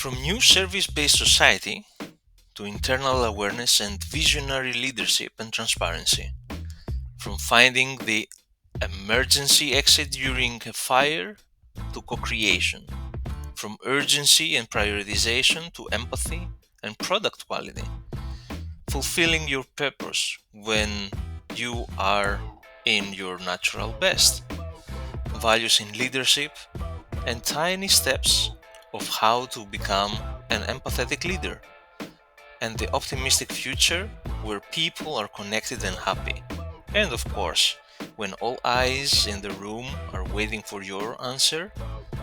From new service based society to internal awareness and visionary leadership and transparency. From finding the emergency exit during a fire to co creation. From urgency and prioritization to empathy and product quality. Fulfilling your purpose when you are in your natural best. Values in leadership and tiny steps of how to become an empathetic leader, and the optimistic future where people are connected and happy. And of course, when all eyes in the room are waiting for your answer,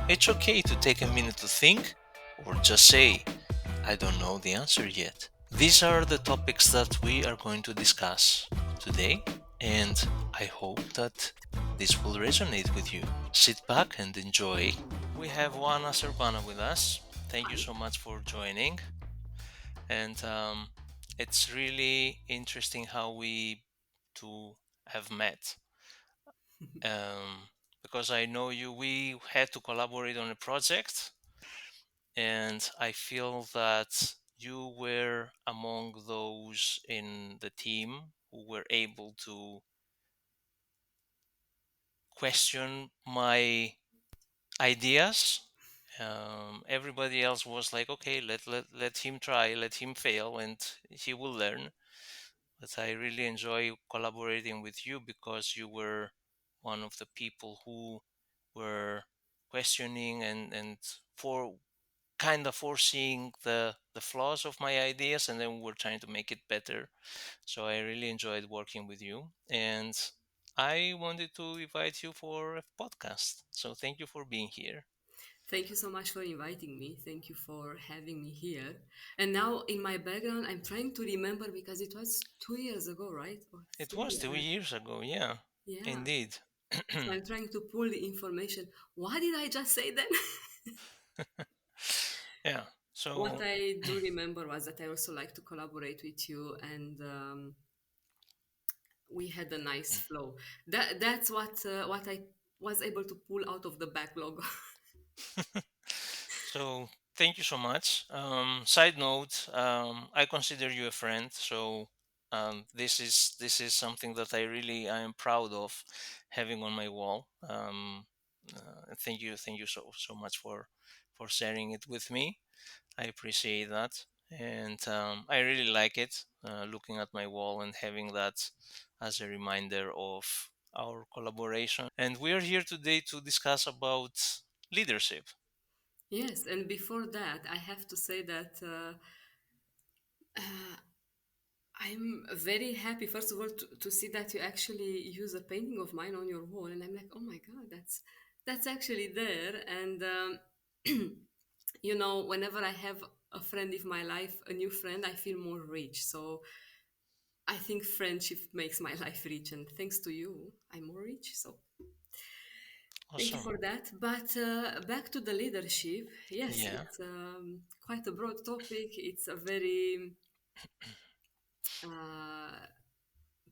it's okay to take a minute to think or just say, I don't know the answer yet. These are the topics that we are going to discuss today, and I hope that this will resonate with you. Sit back and enjoy. We have Oana Serbana with us. Thank you Hi. so much for joining. And it's really interesting how we two have met. Because I know you, we had to collaborate on a project, and I feel that you were among those in the team who were able to question my ideas. Everybody else was like, okay, let him try, let him fail, and he will learn. But I really enjoy collaborating with you because you were one of the people who were questioning and for kind of foreseeing the flaws of my ideas, and then we're trying to make it better. So I really enjoyed working with you, and I wanted to invite you for a podcast. So thank you for being here. Thank you so much for inviting me. Thank you for having me here. And now, in my background, I'm trying to remember because it was 2 years ago, right? Or It was three. 2 years ago, yeah, Yeah. indeed. So I'm trying to pull the information. What did I just say then? Yeah. What So I do remember was that I also like to collaborate with you, and we had a nice flow. That's what I was able to pull out of the backlog. So thank you so much. Side note, I consider you a friend, so this is something that I am proud of having on my wall. Thank you so much for sharing it with me. I appreciate that, and I really like it. Looking at my wall and having that as a reminder of our collaboration. And we are here today to discuss about leadership. Yes, and before that, I have to say that I'm very happy, first of all, to see that you actually use a painting of mine on your wall, and I'm like, oh my god, that's actually there. And whenever I have a friend in my life, a new friend, I feel more rich. So I think friendship makes my life rich, and thanks to you, I'm more rich. So thank you Awesome. for that. But back to the leadership. Yes, Yeah, it's quite a broad topic. It's a very uh,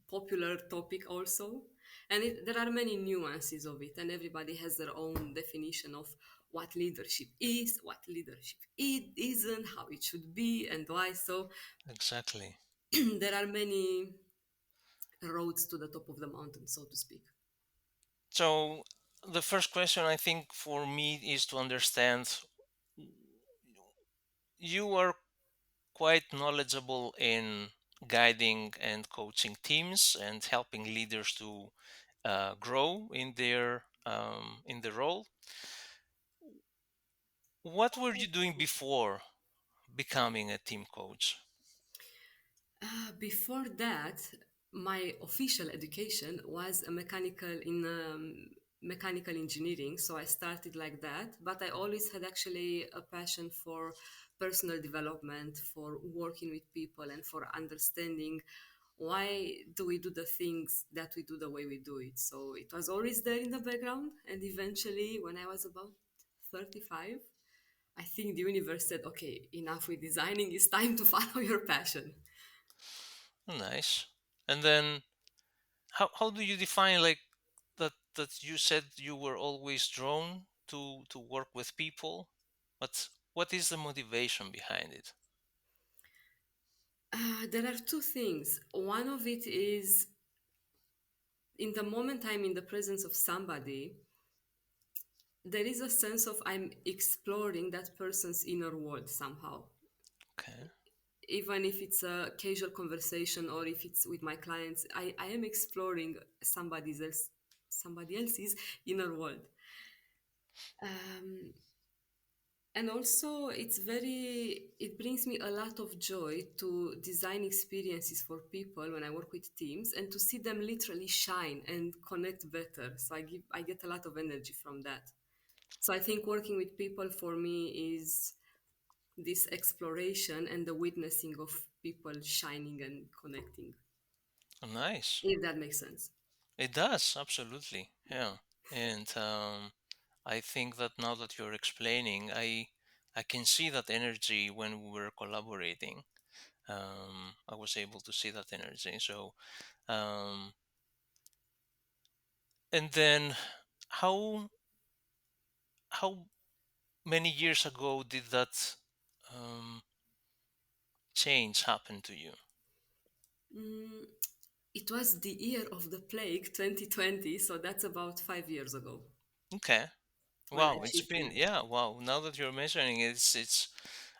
popular topic also, and there are many nuances of it, and everybody has their own definition of what leadership is, what leadership it isn't, how it should be, and why. So exactly. there are many roads to the top of the mountain, so to speak. So the first question I think for me is to understand, you are quite knowledgeable in guiding and coaching teams and helping leaders to grow in the role. What were you doing before becoming a team coach? Before that, my official education was a mechanical engineering. So I started like that, but I always had actually a passion for personal development, for working with people, and for understanding why do we do the things that we do the way we do it. So it was always there in the background, and eventually, when I was about 35, I think the universe said, okay, enough with designing, it's time to follow your passion. Nice. And then how do you define like that you said you were always drawn to work with people, but what is the motivation behind it? There are two things. One of it is in the moment I'm in the presence of somebody, there is a sense of I'm exploring that person's inner world somehow. Okay. Even if it's a casual conversation or if it's with my clients, I am exploring somebody else's inner world. Um, and also it brings me a lot of joy to design experiences for people when I work with teams and to see them literally shine and connect better. So I get a lot of energy from that. So I think working with people for me is this exploration and the witnessing of people shining and connecting, Nice. if that makes sense. It does, absolutely. Yeah. And I think that now that you're explaining, I can see that energy when we were collaborating. I was able to see that energy. So, um, and then how how many years ago did that um, change happen to you? Mm, it was the year of the plague, 2020, so that's about 5 years ago Okay. when I Wow, it's been, shifted. yeah, wow. Now that you're mentioning it, it's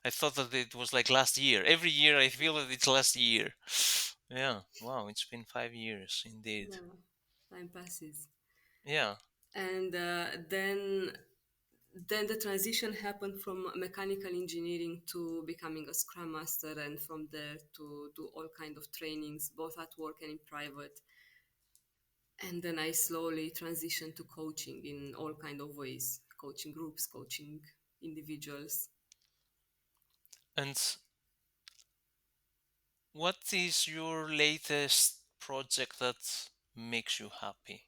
I thought that it was like last year. Every year I feel that it's last year. Yeah, wow, it's been 5 years indeed. Yeah, time passes. Yeah. And then the transition happened from mechanical engineering to becoming a scrum master, and from there to do all kind of trainings both at work and in private. And then I slowly transitioned to coaching in all kind of ways, coaching groups, coaching individuals. And what is your latest project that makes you happy?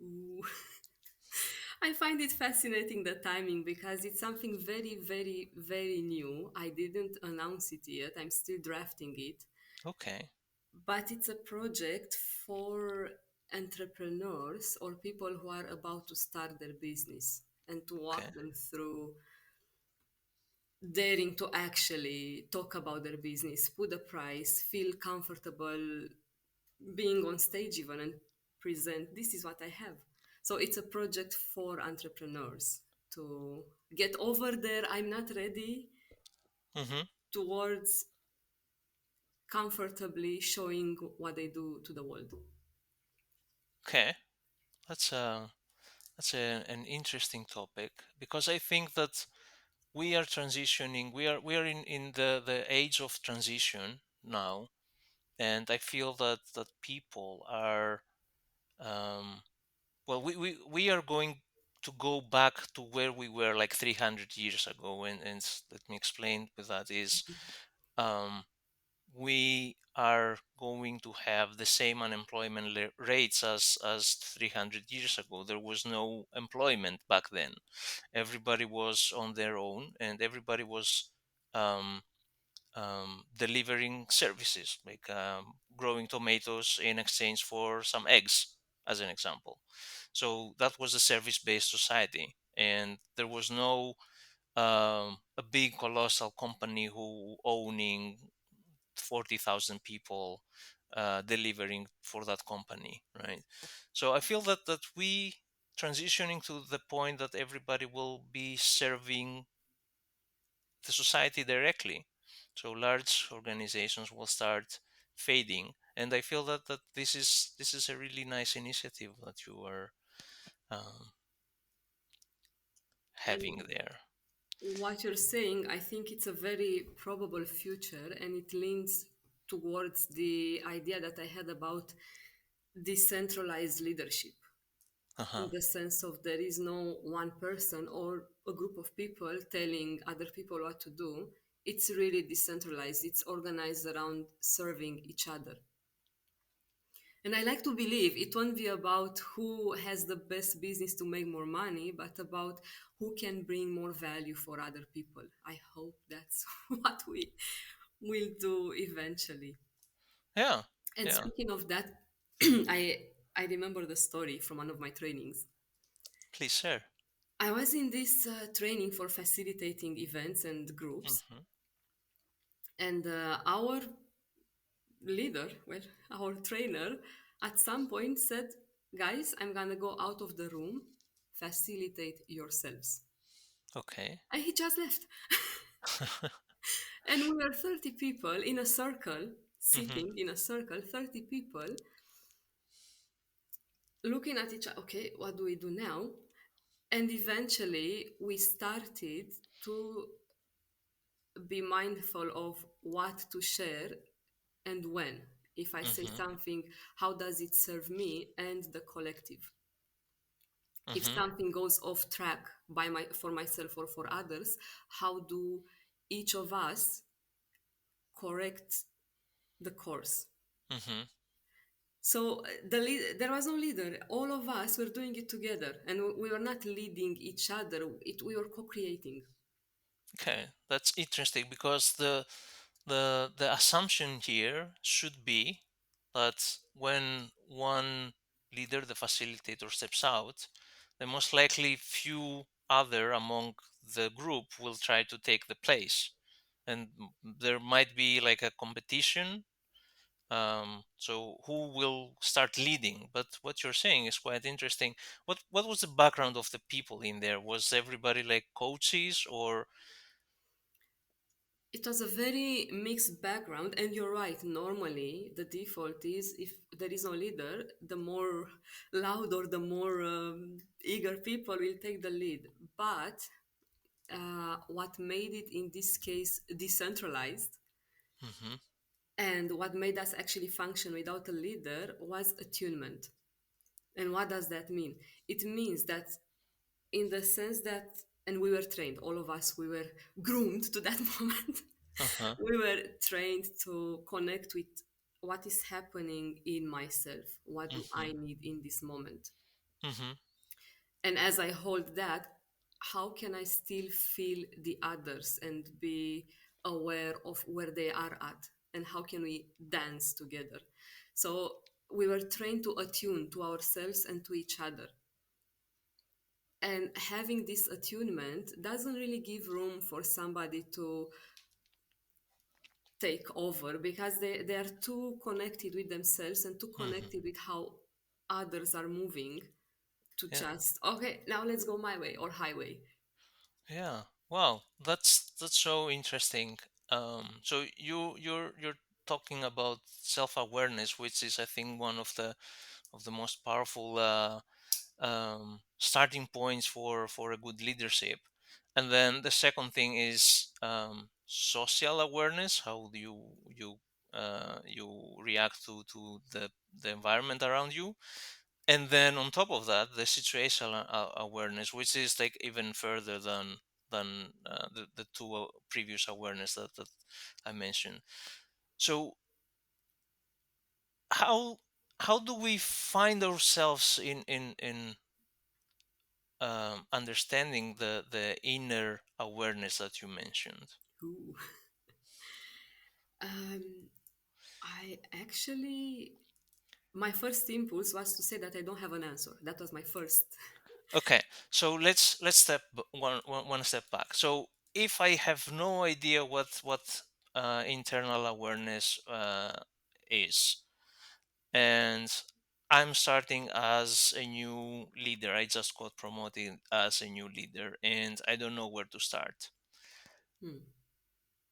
Ooh. I find it fascinating the timing because it's something very, very, very new. I didn't announce it yet. I'm still drafting it, Okay, but it's a project for entrepreneurs or people who are about to start their business and to okay. walk them through daring to actually talk about their business, put a price, feel comfortable being on stage even and present this is what I have. So it's a project for entrepreneurs to get over there I'm not ready Mm-hmm. towards comfortably showing what they do to the world. Okay, that's an interesting topic because I think that we are transitioning. We are in the age of transition now, and I feel that people are um, well, we are going to go back to where we were like 300 years ago, and let me explain with that is um, we are going to have the same unemployment rates as 300 years ago. There was no employment back then. Everybody was on their own, and everybody was um, delivering services like growing tomatoes in exchange for some eggs, as an example. So that was a service-based society, and there was no a big colossal company who owning 40,000 people delivering for that company, right? So I feel that we transitioning to the point that everybody will be serving the society directly. So large organizations will start fading, and I feel that this is a really nice initiative that you are um, having And there. what you're saying, I think it's a very probable future and it leans towards the idea that I had about decentralized leadership, Uh in huh. the sense of there is no one person or a group of people telling other people what to do. It's really decentralized, it's organized around serving each other. And I like to believe it won't be about who has the best business to make more money, but about who can bring more value for other people. I hope that's what we will do eventually. Yeah. And Yeah. speaking of that, I remember the story from one of my trainings. Please share. I was in this training for facilitating events and groups, Mhm. and our leader, well, our trainer, at some point said, "Guys, I'm gonna go out of the room. Facilitate yourselves." Okay. And he just left. And we were 30 people in a circle, Mhm. sitting in a circle, 30 people, looking at each other. Okay, what do we do now? And eventually we started to be mindful of what to share and when. If I say Mhm. something, how does it serve me and the collective? If Mhm. something goes off track for myself or for others, how do each of us correct the course? Mhm. So there was no leader. All of us were doing it together, and we were not leading each other. We were co-creating. Okay, that's interesting because the assumption here should be that when one leader, the facilitator, steps out, the most likely few other among the group will try to take the place, and there might be like a competition. So who will start leading? But what you're saying is quite interesting. What was the background of the people in there? Was everybody like coaches or? It was a very mixed background, and you're right. Normally, the default is if there is no leader, the more loud or the more eager people will take the lead. But what made it in this case decentralized Mhm. and what made us actually function without a leader was attunement. And what does that mean? It means that, in the sense that, and we were trained, all of us, we were groomed to that moment. Uh-huh. We were trained to connect with what is happening in myself. What do Mhm. I need in this moment? Mhm. And as I hold that, how can I still feel the others and be aware of where they are at? And how can we dance together? So we were trained to attune to ourselves and to each other. And having this attunement doesn't really give room for somebody to take over, because they are too connected with themselves and too Mhm. connected with how others are moving to Yeah. just, okay, now let's go my way or highway. Yeah. Wow. That's so interesting. So you're talking about self-awareness, which is I think one of the most powerful starting points for a good leadership. And then the second thing is social awareness. How do you react to the environment around you? And then on top of that, the situational awareness, which is like even further than the two previous awareness that I mentioned. So how how do we find ourselves in understanding the inner awareness that you mentioned? Ooh. Um, I actually, my first impulse was to say that I don't have an answer. That was my first. Okay, so let's step one step back. So if I have no idea what internal awareness is, and I'm starting as a new leader, I just got promoted as a new leader, and I don't know where to start. Hmm.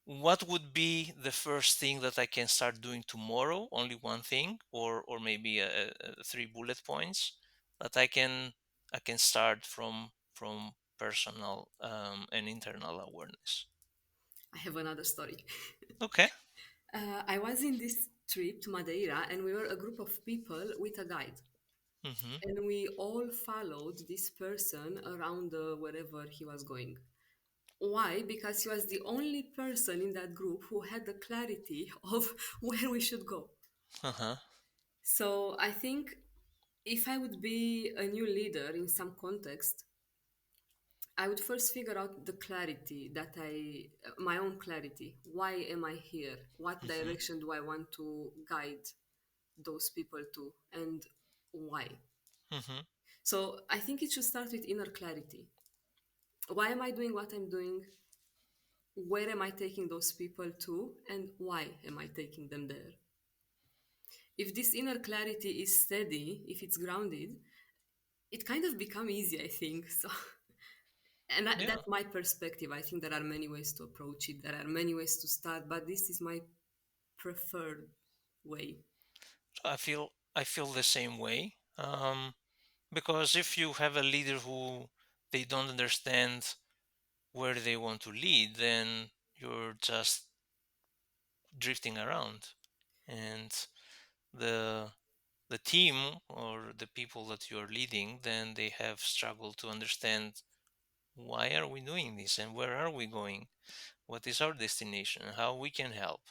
What would be the first thing that I can start doing tomorrow? Only one thing, or maybe three bullet points that I can start from personal and internal awareness. I have another story. Okay. I was in this trip to Madeira, and we were a group of people with a guide. Mm-hmm. And we all followed this person around wherever he was going. Why? Because he was the only person in that group who had the clarity of where we should go. Uh-huh. So I think if I would be a new leader in some context, I would first figure out the clarity that my own clarity. Why am I here? What Mm-hmm. direction do I want to guide those people to? And why? Mm-hmm. So I think it should start with inner clarity. Why am I doing what I'm doing? Where am I taking those people to? And why am I taking them there? If this inner clarity is steady, if it's grounded, it kind of become easy, I think. So, and Yeah. that's my perspective. I think there are many ways to approach it. There are many ways to start, but this is my preferred way. I feel the same way. Because if you have a leader who they don't understand where they want to lead, then you're just drifting around, and the the team or the people that you're leading, then they have struggled to understand why are we doing this and where are we going, what is our destination, and how we can help.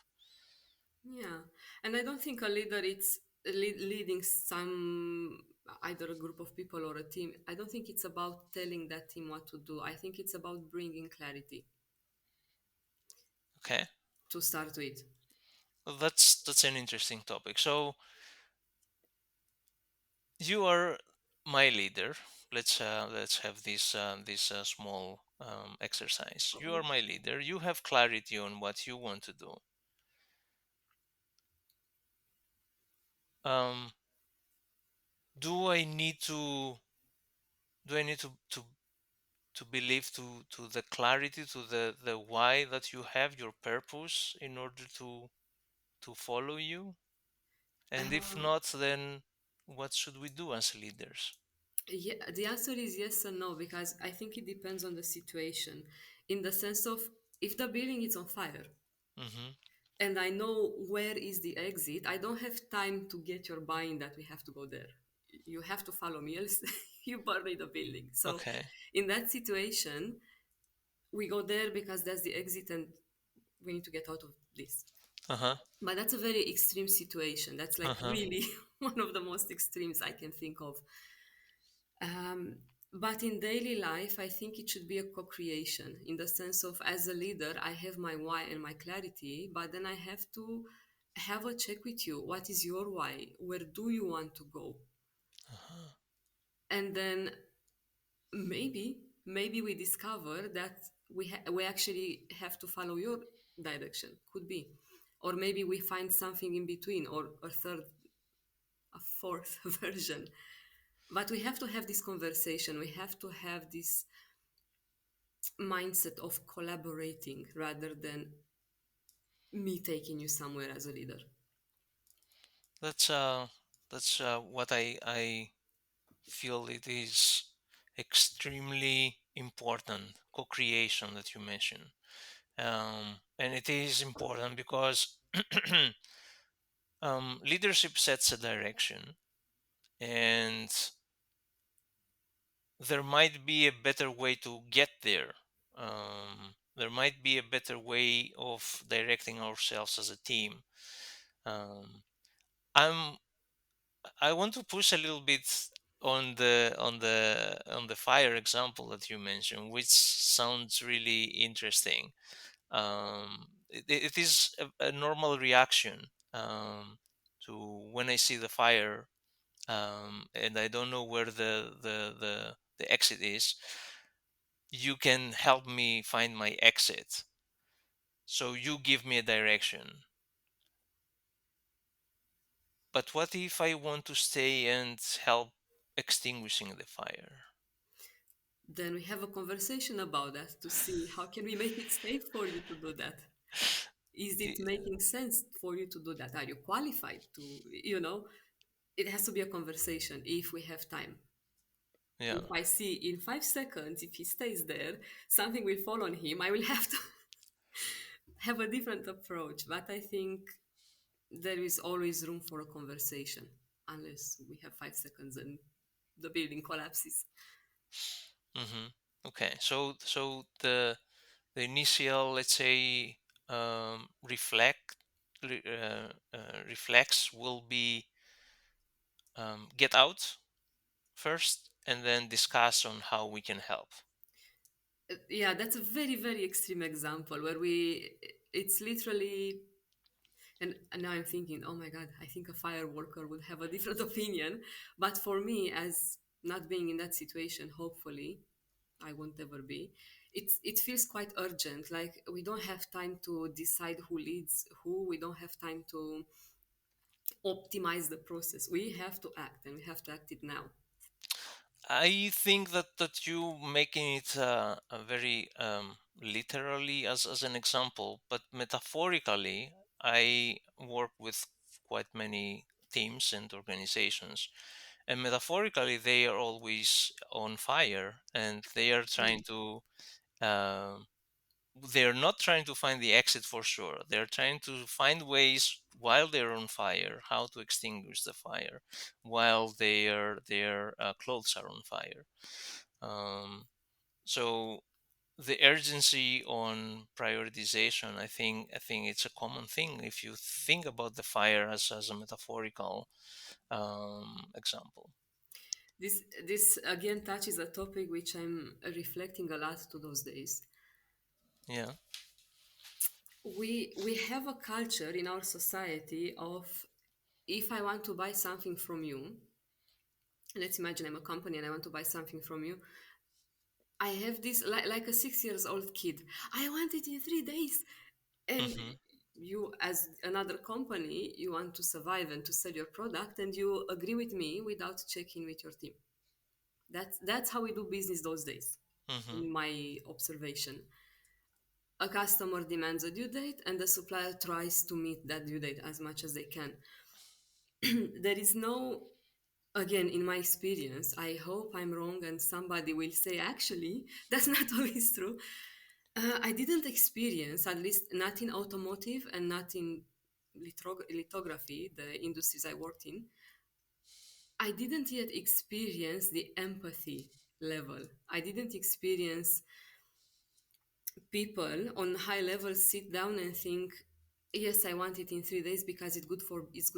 Yeah, and I don't think a leader it's leading some either a group of people or a team. I don't think it's about telling that team what to do. I think it's about bringing clarity Okay, to start with. well, that's an interesting topic. So you are my leader. Let's have this small exercise. You are my leader. You have clarity on what you want to do. Um, do I need to do I need to believe to the clarity, to the why that you have, your purpose, in order to follow you? And if Um, not, then what should we do as leaders? yeah, the answer is yes and no because I think it depends on the situation. In the sense of if the building is on fire Mm-hmm. and I know where is the exit, I don't have time to get your buy-in that we have to go there. You have to follow me, else you burn the building. So, Okay. in that situation, we go there because that's the exit and we need to get out of this. Uh-huh. But that's a very extreme situation. That's like Uh-huh. really one of the most extremes I can think of. Um, but in daily life, I think it should be a co creation in the sense of as a leader, I have my why and my clarity, but then I have to have a check with you. What is your why? Where do you want to go? Uh-huh. And then maybe we discover that we actually have to follow your direction. Could be. Or maybe we find something in between or a third, a fourth version. But we have to have this conversation. We have to have this mindset of collaborating rather than me taking you somewhere as a leader. That's uh that's what I feel it is extremely important, co-creation that you mentioned. And it is important because leadership sets a direction, and there might be a better way to get there. There might be a better way of directing ourselves as a team. Um, I'm I want to push a little bit on the fire example that you mentioned, which sounds really interesting. It is a normal reaction to when I see the fire, and I don't know where the exit is. You can help me find my exit. So you give me a direction. But what if I want to stay and help extinguishing the fire? Then we have a conversation about that to see how can we make it safe for you to do that. Is it Y- making sense for you to do that? Are you qualified to, it has to be a conversation if we have time. Yeah, If I see in 5 seconds, if he stays there, something will fall on him, I will have to have a different approach. But I think there is always room for a conversation, unless we have 5 seconds and the building collapses. hmm. Okay, so the initial, let's say, reflex will be get out first, and then discuss on how we can help. Yeah, that's a very, very extreme example where it's literally, and now I'm thinking, oh my God, I think a fire worker would have a different opinion. But for me, as not being in that situation, hopefully, I won't ever be. It feels quite urgent. Like we don't have time to decide who leads who. We don't have time to optimize the process. We have to act, and we have to act it now. I think that you making it very literally as an example, but metaphorically, I work with quite many teams and organizations, and metaphorically, they are always on fire, and they are trying Mm. to. um they're not trying to find the exit for sure. They're trying to find ways while they're on fire, how to extinguish the fire while their clothes are on fire. Um, so the urgency on prioritization, I think it's a common thing if you think about the fire as a metaphorical example. This again touches a topic which I'm reflecting a lot to those days. Yeah. We have a culture in our society of, if I want to buy something from you, let's imagine I'm a company and I want to buy something from you. I have this like a 6 years old kid. I want it in 3 days. And Mm-hmm. you, as another company, you want to survive and to sell your product, and you agree with me without checking with your team. That's how we do business those days, Mm-hmm. in my observation. A customer demands a due date, and the supplier tries to meet that due date as much as they can. There is no, again, in my experience, I hope I'm wrong and somebody will say, actually, that's not always true. I didn't experience, at least not in automotive and not in lithography, the industries I worked in, I didn't yet experience the empathy level. I didn't experience people on high level sit down and think, yes, I want it in 3 days because it's good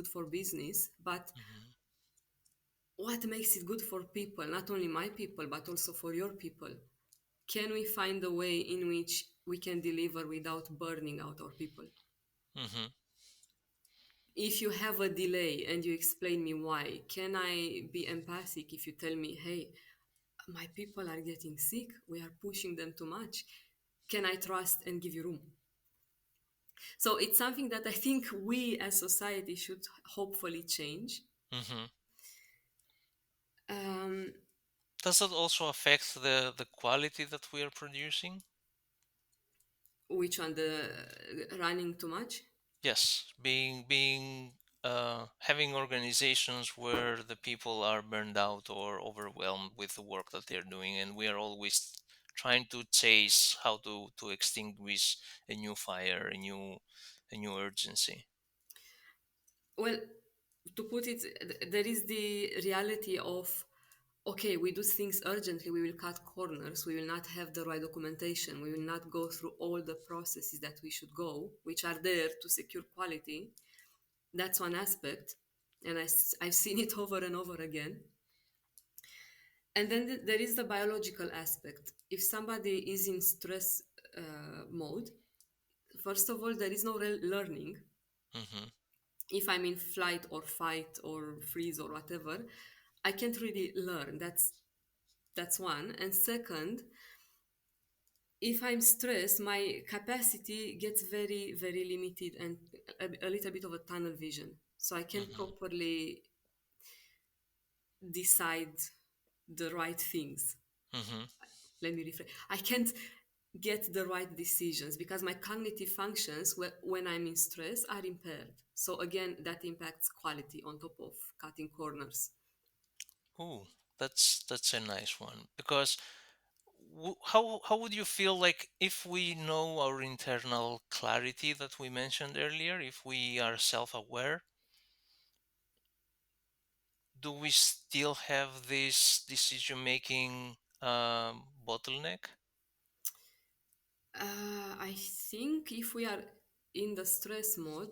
for business, but Mm-hmm. what makes it good for people, not only my people but also for your people? Can we find a way in which we can deliver without burning out our people? Mm-hmm. If you have a delay and you explain me why, can I be empathic if you tell me, hey, my people are getting sick, we are pushing them too much? Can I trust and give you room? So it's something that I think we as society should hopefully change. Mm-hmm. um, Does that also affect the quality that we are producing? which one, the running too much? Yes, being having organizations where the people are burned out or overwhelmed with the work that they're doing, and we are always trying to chase how to extinguish a new fire, a new urgency. Well, to put it, there is the reality of, okay, we do things urgently, we will cut corners, we will not have the right documentation, we will not go through all the processes that we should go, which are there to secure quality. That's one aspect. And I've seen it over and over again. And then there is the biological aspect. If somebody is in stress mode, first of all, there is no learning. Mm-hmm. If I'm in flight or fight or freeze or whatever, I can't really learn. That's one. And second, if I'm stressed, my capacity gets very, very limited and a little bit of a tunnel vision. So I can't Mm-hmm. properly decide the right things. Mm-hmm. Let me rephrase. I can't get the right decisions because my cognitive functions when I'm in stress are impaired. So again, that impacts quality on top of cutting corners. Ooh, that's a nice one because how would you feel like if we know our internal clarity that we mentioned earlier, if we are self-aware, do we still have this decision making bottleneck? I think if we are in the stress mode,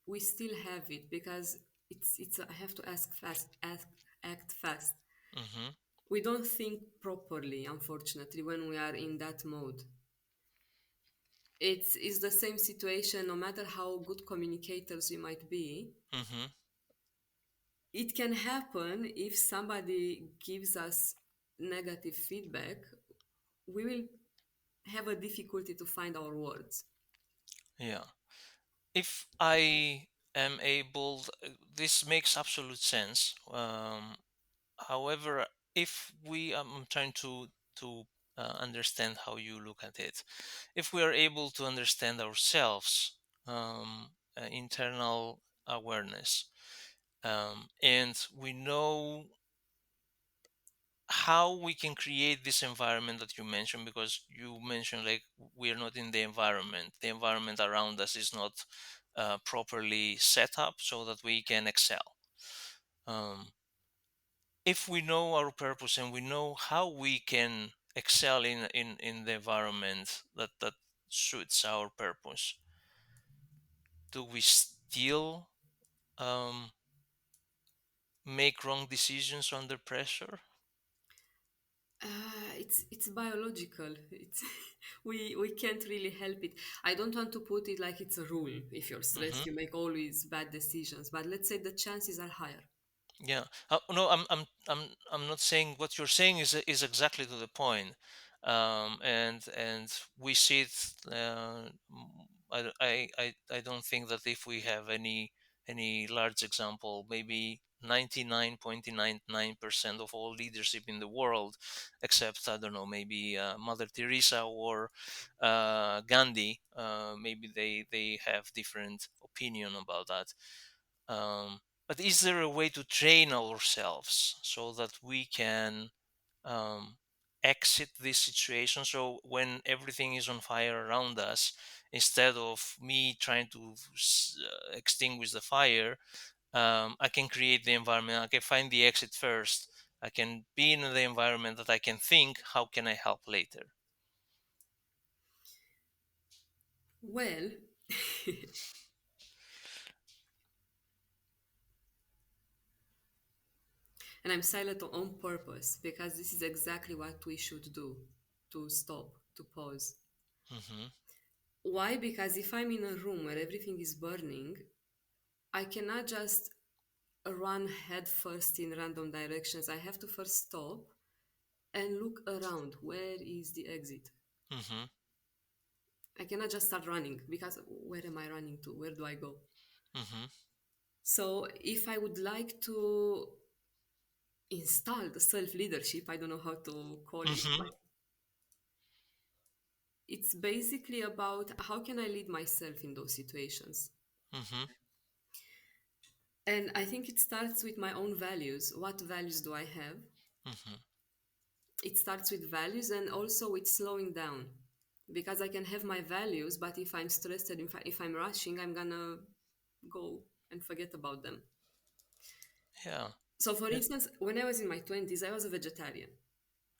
we still have it because it's I have to act fast. Mm-hmm. We don't think properly, unfortunately, when we are in that mode. It's the same situation, no matter how good communicators we might be. Mm-hmm. It can happen if somebody gives us negative feedback. we will have a difficulty to find our words. Yeah. If I am able, this makes absolute sense. However, if we, I'm trying to understand how you look at it. If we are able to understand ourselves, internal awareness, and we know how we can create this environment that you mentioned, because you mentioned like we are not in the environment around us is not properly set up so that we can excel. um, if we know our purpose and we know how we can excel in the environment that suits our purpose, do we still um, make wrong decisions under pressure? It's biological. It's we can't really help it. I don't want to put it like it's a rule. If you're Hmm. stressed, you make always bad decisions. But let's say the chances are higher. Yeah. No, I'm not saying what you're saying is exactly to the point. And we see it. I don't think that if we have any large example, maybe 99.99% of all leadership in the world, except I don't know, maybe Mother Teresa or Gandhi, maybe they have different opinion about that. Um, but is there a way to train ourselves so that we can um, exit this situation? So when everything is on fire around us, instead of me trying to extinguish the fire, I can create the environment. I can find the exit first. I can be in the environment that I can think, how can I help later? Well, and I'm silent on purpose because this is exactly what we should do, to stop, to pause. Hmm. Why? Because if I'm in a room where everything is burning, I cannot just run head first in random directions. I have to first stop and look around. Where is the exit? Hmm. I cannot just start running because where am I running to? Where do I go? Hmm. So, if I would like to install the self leadership, I don't know how to call it, Hmm. but it's basically about how can I lead myself in those situations. Hmm. And I think it starts with my own values. What values do I have? Hmm. It starts with values and also with slowing down. Because I can have my values, but if I'm stressed and if I'm rushing, I'm gonna go and forget about them. Yeah. So, for Yeah. instance, when I was in my 20s, I was a vegetarian.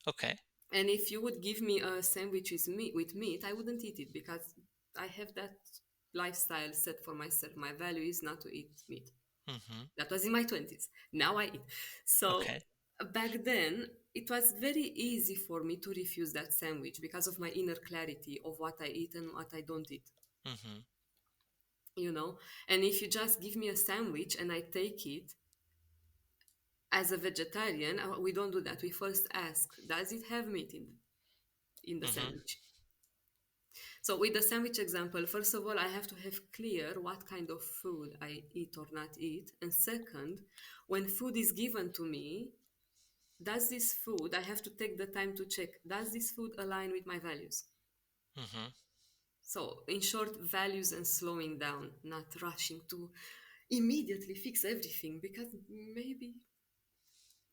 Okay. And if you would give me a sandwich with meat, I wouldn't eat it because I have that lifestyle set for myself. My value is not to eat meat. Hmm. That was in my 20s. Now I eat. So Okay. back then, it was very easy for me to refuse that sandwich because of my inner clarity of what I eat and what I don't eat, Hmm. you know? And if you just give me a sandwich and I take it, as a vegetarian, we don't do that. We first ask, does it have meat in the Hmm. sandwich? So with the sandwich example, first of all, I have to have clear what kind of food I eat or not eat. And second, when food is given to me, does this food, I have to take the time to check, does this food align with my values? Hmm. So, in short, values and slowing down, not rushing to immediately fix everything because maybe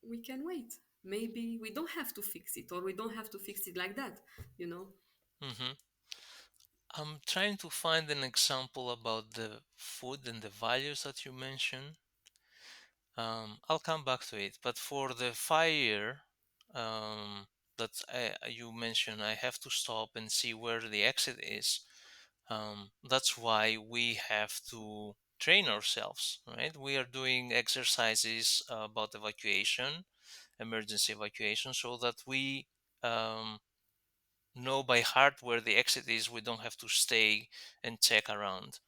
we can wait. Maybe we don't have to fix it, or we don't have to fix it like that, you know? Hmm. I'm trying to find an example about the food and the values that you mentioned. I'll come back to it. But for the fire that you mentioned, I have to stop and see where the exit is. That's why we have to train ourselves, right? We are doing exercises about evacuation, emergency evacuation, so that we um, know by heart where the exit is. We don't have to stay and check around.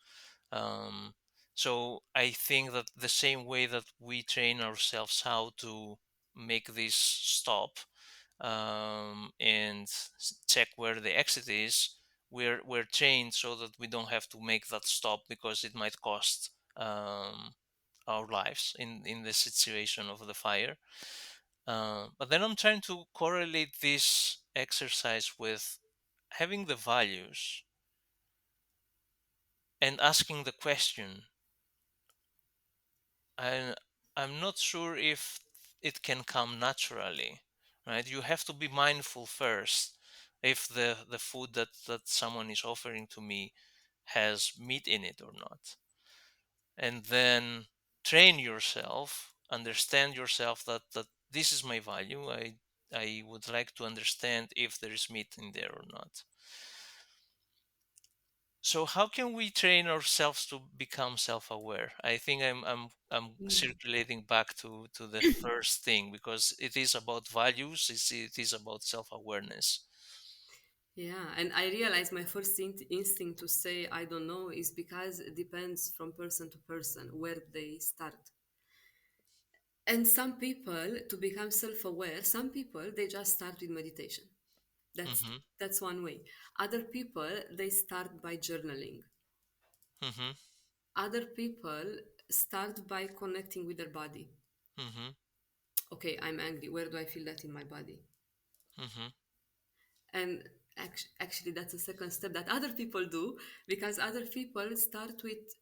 Um, so I think that the same way that we train ourselves how to make this stop, and check where the exit is, we're trained so that we don't have to make that stop because it might cost our lives in the situation of the fire. But then I'm trying to correlate this exercise with having the values and asking the question. And I'm not sure if it can come naturally, right? You have to be mindful first if the food that someone is offering to me has meat in it or not, and then train yourself, understand yourself that this is my value. I would like to understand if there is meat in there or not. So how can we train ourselves to become self-aware? I think I'm Mm. circulating back to the first thing because it is about values, it is about self-awareness. Yeah, and I realize my first instinct to say I don't know is because it depends from person to person where they start. And some people, to become self-aware, some people they just start with meditation. That's Mhm. that's one way. Other people they start by journaling. Mhm. Other people start by connecting with their body. Mhm. Okay, I'm angry. Where do I feel that in my body? Mhm. And actually, that's a second step that other people do, because other people start with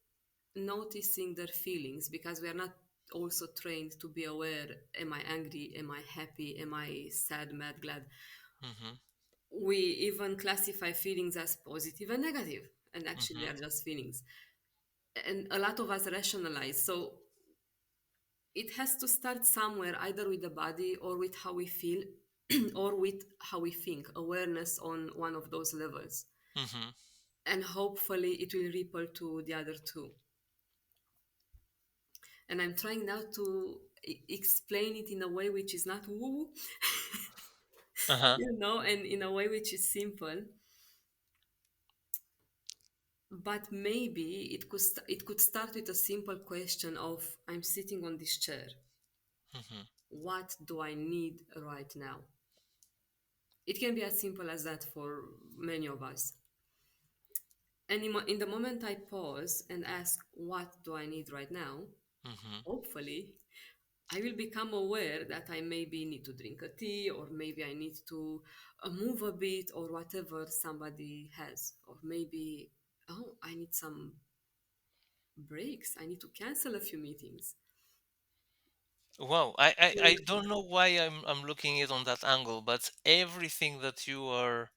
noticing their feelings, because we are not also trained to be aware, am I angry, am I happy, am I sad, mad, glad. Mhm. We even classify feelings as positive and negative, and actually they Mhm. are just feelings. And a lot of us rationalize, so it has to start somewhere, either with the body or with how we feel or with how we think, awareness on one of those levels, Mhm. and hopefully it will ripple to the other two. And I'm trying now to explain it in a way which is not woo, Uh-huh. and in a way which is simple. But maybe it could start with a simple question of, I'm sitting on this chair. Mhm. What do I need right now? It can be as simple as that for many of us. And in the moment I pause and ask, what do I need right now? Mhm. Hopefully, I will become aware that I maybe need to drink a tea, or maybe I need to move a bit, or whatever somebody has. Or maybe, oh, I need some breaks. I need to cancel a few meetings. Wow, I don't know why I'm looking it on that angle, but everything that you are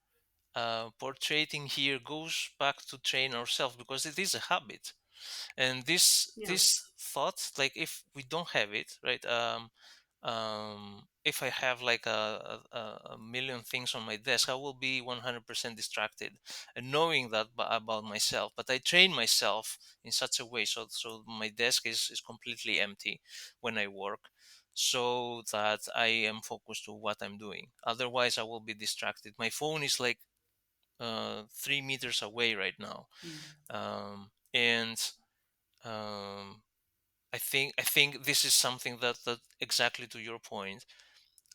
portraying here goes back to train ourselves because it is a habit. And Yeah. this thought, like if we don't have it, right? If I have like a million things on my desk, I will be 100% distracted, and knowing that about myself. But I train myself in such a way so my desk is completely empty when I work, so that I am focused to what I'm doing. Otherwise I will be distracted. My phone is like 3 meters away right now. Mm. And um, I think this is something that exactly to your point.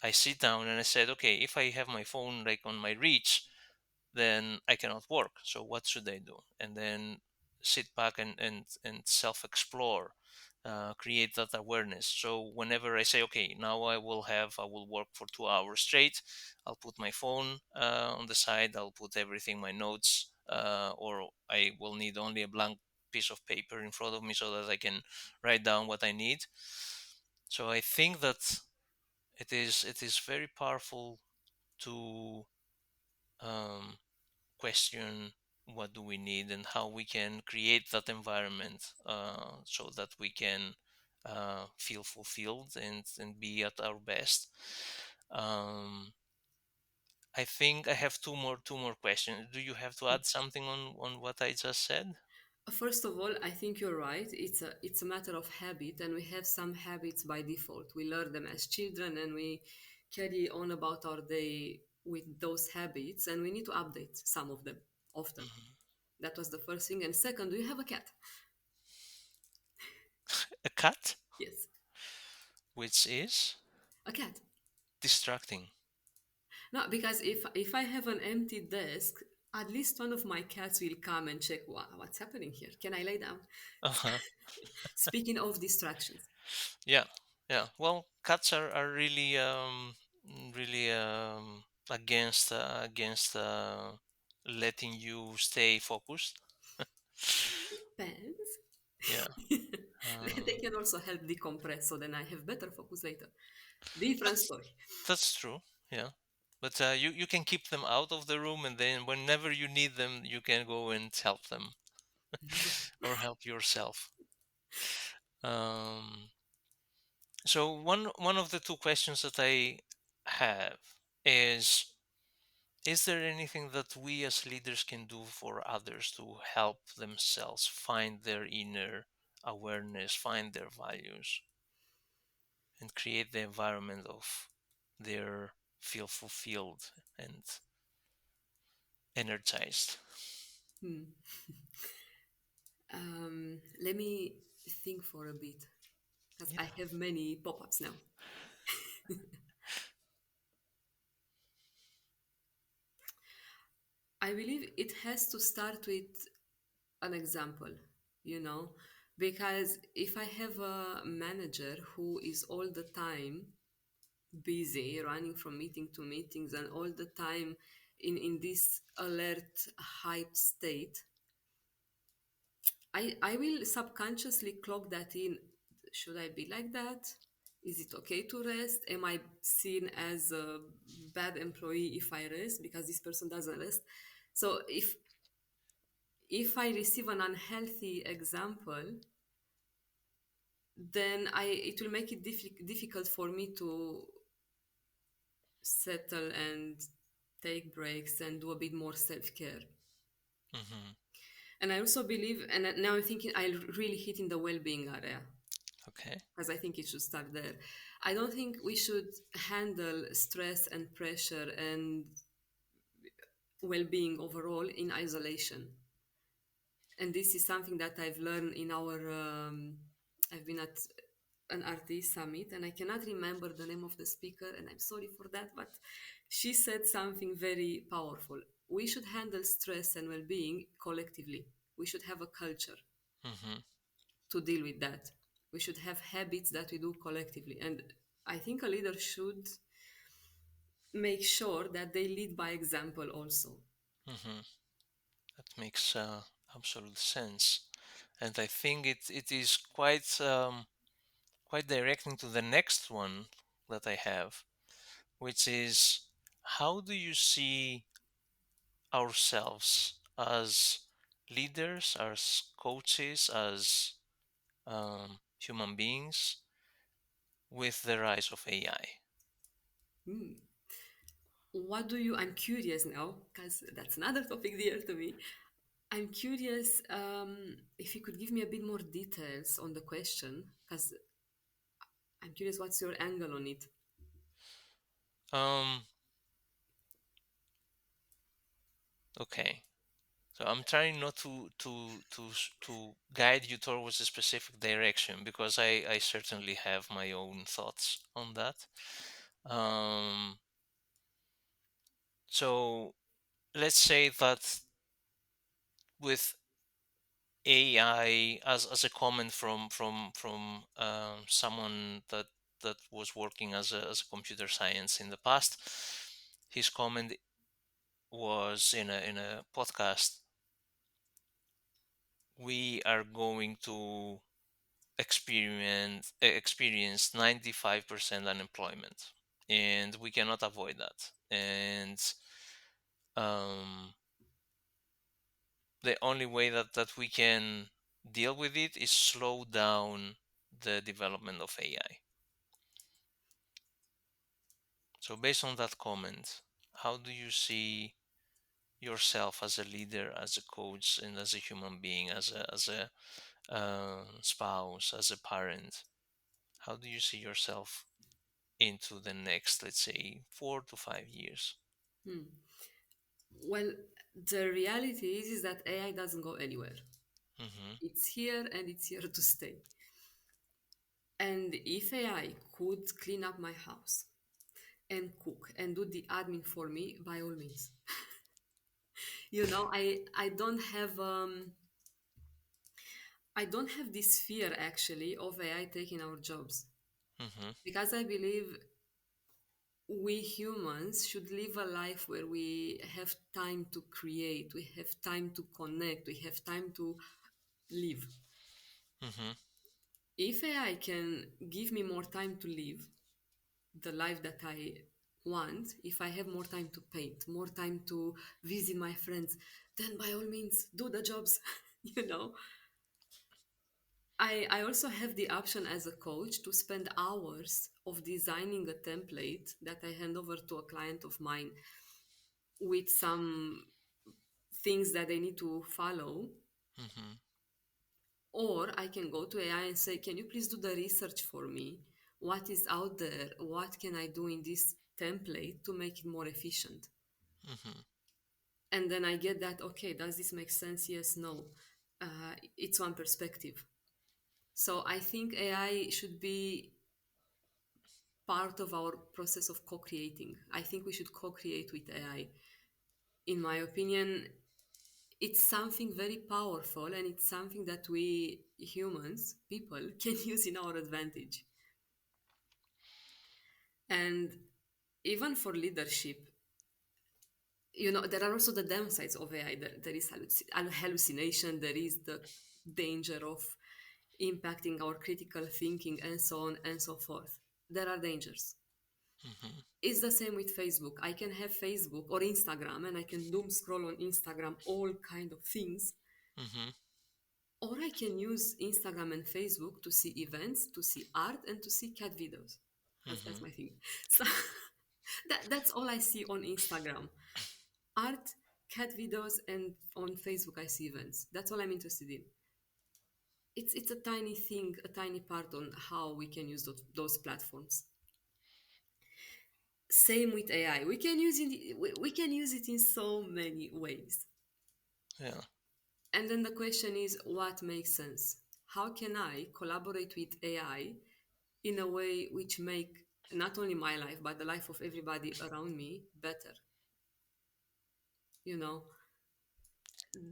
I sit down and I said, okay, if I have my phone like on my reach, then I cannot work. So what should I do? And then sit back and self explore, create that awareness. So whenever I say, okay, now I will work for 2 hours straight, I'll put my phone on the side, I'll put everything, my notes, or I will need only a blank piece of paper in front of me so that I can write down what I need. So I think that it is very powerful to um, question what do we need and how we can create that environment so that we can feel fulfilled and be at our best. um, I think I have two more questions. Do you have to add something on what I just said? First of all, I think you're right. It's a matter of habit, and we have some habits by default. We learn them as children, and we carry on about our day with those habits, and we need to update some of them often. Mhm. That was the first thing. And second, do you have a cat? A cut, Yes, which is a cat. distracting. No, because if I have an empty desk, at least one of my cats will come and check what's happening here. Can I lay down? Uh-huh. Speaking of distractions. Yeah, yeah. Well, cats are really really against letting you stay focused. Depends. Yeah. They Um, can also help decompress, so then I have better focus later. Different that's story. that's true. Yeah. But you can keep them out of the room, and then whenever you need them, you can go and help them or help yourself. Um, so one of the two questions that I have is there anything that we as leaders can do for others to help themselves find their inner awareness, find their values, and create the environment of their feel fulfilled and energized? Hmm. Let me think for a bit, because Yeah. I have many pop-ups now. I believe it has to start with an example, you know, because if I have a manager who is all the time busy running from meeting to meetings and all the time in this alert hype state, I will subconsciously clock that in. Should I be like that? Is it okay to rest? Am I seen as a bad employee if I rest because this person doesn't rest? So if I receive an unhealthy example, then I it will make it difficult for me to settle and take breaks and do a bit more self-care. Hmm. And I also believe, and now I'm thinking I really hit in the well-being area, Okay. because I think it should start there. I don't think we should handle stress and pressure and well-being overall in isolation. And this is something that I've learned in our I've been at an artist summit, and I cannot remember the name of the speaker, and I'm sorry for that, but she said something very powerful. We should handle stress and well-being collectively. We should have a culture Hmm. to deal with that. We should have habits that we do collectively, and I think a leader should make sure that they lead by example also. Hmm. That makes absolute sense, and I think it is quite directing to the next one that I have, which is how do you see ourselves as leaders, as coaches, as human beings with the rise of AI? Hmm. What do you, I'm curious now, because that's another topic dear to me. I'm curious if you could give me a bit more details on the question, because I'm curious what's your angle on it. Um, okay. So I'm trying not to guide you towards a specific direction because I certainly have my own thoughts on that. Um, so let's say that with AI as a comment from someone that was working as a computer science in the past, his comment was in a podcast. We are going to experience 95% unemployment, and we cannot avoid that. And um, the only way that we can deal with it is slow down the development of AI. So based on that comment, how do you see yourself as a leader, as a coach, and as a human being, as a spouse, as a parent? How do you see yourself into the next, let's say, 4 to 5 years? Hmm. Well, the reality is that AI doesn't go anywhere. Hmm. It's here and it's here to stay. And if AI could clean up my house, and cook and do the admin for me, by all means. I don't have this fear actually of AI taking our jobs, Mm-hmm. because I believe we humans should live a life where we have time to create, we have time to connect, we have time to live. Mm-hmm. If AI can give me more time to live the life that I want, if I have more time to paint, more time to visit my friends, then by all means do the jobs. you know I also have the option as a coach to spend hours of designing a template that I hand over to a client of mine with some things that they need to follow. Mm-hmm. Or I can go to AI and say, can you please do the research for me? What is out there? What can I do in this template to make it more efficient? Mm-hmm. And then I get that, okay, does this make sense? Yes, no. It's one perspective. So I think AI should be part of our process of co-creating. I think we should co-create with AI. In my opinion, it's something very powerful, and it's something that we humans, people, can use in our advantage. And even for leadership, there are also the downsides of AI. There is hallucination, there is the danger of impacting our critical thinking, and so on and so forth. There are dangers. Mm-hmm. It's the same with Facebook. I can have Facebook or Instagram, and I can doom scroll on Instagram all kind of things. Mm-hmm. Or I can use Instagram and Facebook to see events, to see art, and to see cat videos. That's Mm-hmm. my thing. So that's all I see on Instagram: art, cat videos, and on Facebook I see events. That's all I'm interested in. It's a tiny thing, a tiny part on how we can use those platforms. Same with AI. We can use it in so many ways. Yeah. And then the question is, what makes sense? How can I collaborate with AI in a way which make not only my life but the life of everybody around me better? You know,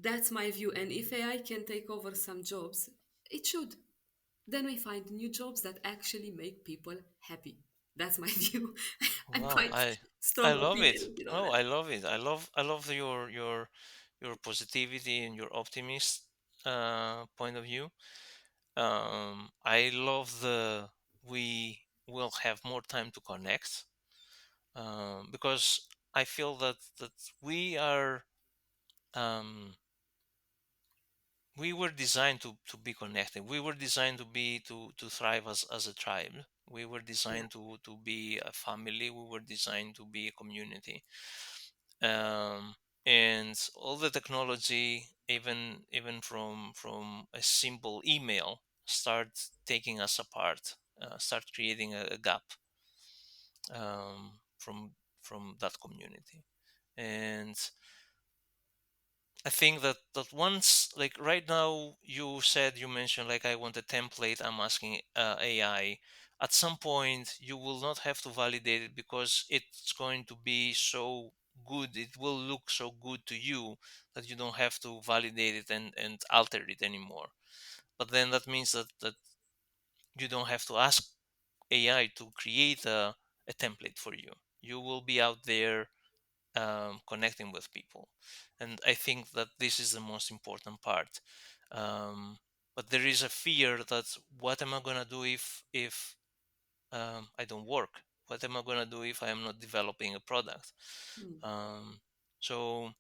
that's my view. And if AI can take over some jobs, it should. Then we find new jobs that actually make people happy. That's my view. I'm Wow. quite I strong love it. opinion, Oh, that. I love it. I love your positivity and your optimist point of view. I love the we will have more time to connect, because I feel that um, we were designed to be connected. We were designed to thrive as a tribe. We were Yeah. designed to be a family. We were designed to be a community. Um, and all the technology, even from a simple email, start taking us apart. Start creating a gap from that community. And I think that once, like right now, you mentioned like I want a template. I'm asking AI. At some point, you will not have to validate it because it's going to be so good. It will look so good to you that you don't have to validate it and alter it anymore. But then that means that you don't have to ask AI to create a template for you. You will be out there connecting with people, and I think that this is the most important part. um, but there is a fear that what am I going to do if I don't work? What am I going to do if I am not developing a product? Hmm. So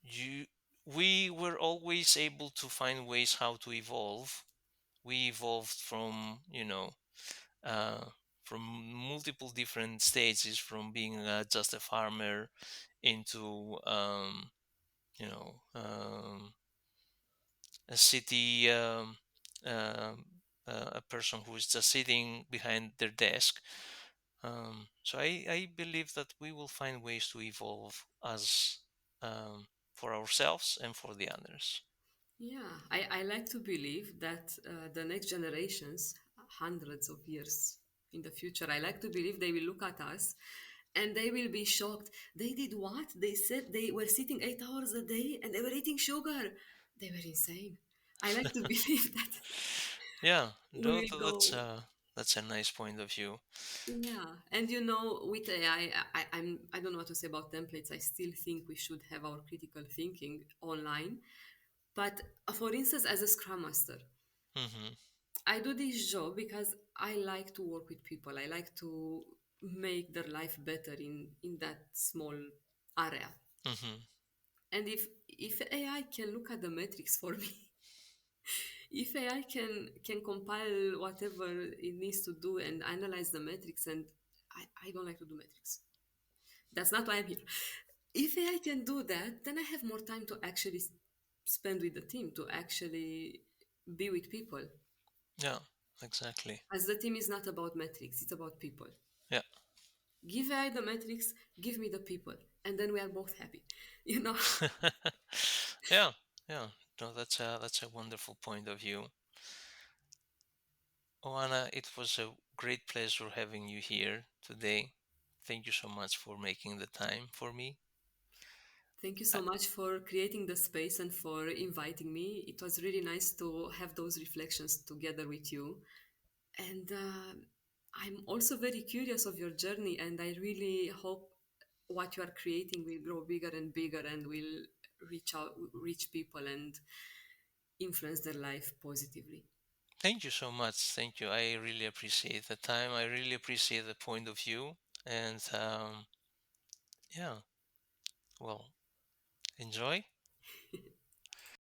you we were always able to find ways how to evolve. We evolved from uh, from multiple different stages, from being just a farmer into you know um, a city um, a person who is just sitting behind their desk. So I believe that we will find ways to evolve as for ourselves and for the others. Yeah, I like to believe that the next generations hundreds of years in the future. I like to believe they will look at us and they will be shocked. They did what? They said they were sitting 8 hours a day and they were eating sugar. They were insane. I like to believe that Yeah, we no, will go. that's a nice point of view. Yeah, and with AI, I don't know what to say about templates. I still think we should have our critical thinking online. But for instance, as a Scrum Master, Mm-hmm. I do this job because I like to work with people. I like to make their life better in that small area. Mm-hmm. And if AI can look at the metrics for me, if AI can compile whatever it needs to do and analyze the metrics, and I don't like to do metrics. That's not why I'm here. If AI can do that, then I have more time to actually spend with the team, to actually be with people. Yeah, exactly. As the team is not about metrics, it's about people. Yeah. Give AI the metrics, give me the people, and then we are both happy. You know, Yeah, yeah. No, that's a wonderful point of view. Oana, it was a great pleasure having you here today. Thank you so much for making the time for me. thank you I, so much for creating the space and for inviting me. It was really nice to have those reflections together with you. And I'm also very curious of your journey, and I really hope what you are creating will grow bigger and bigger and will reach people and influence their life positively. Thank you so much. Thank you. I really appreciate the time. I really appreciate the point of view. And yeah, well, enjoy.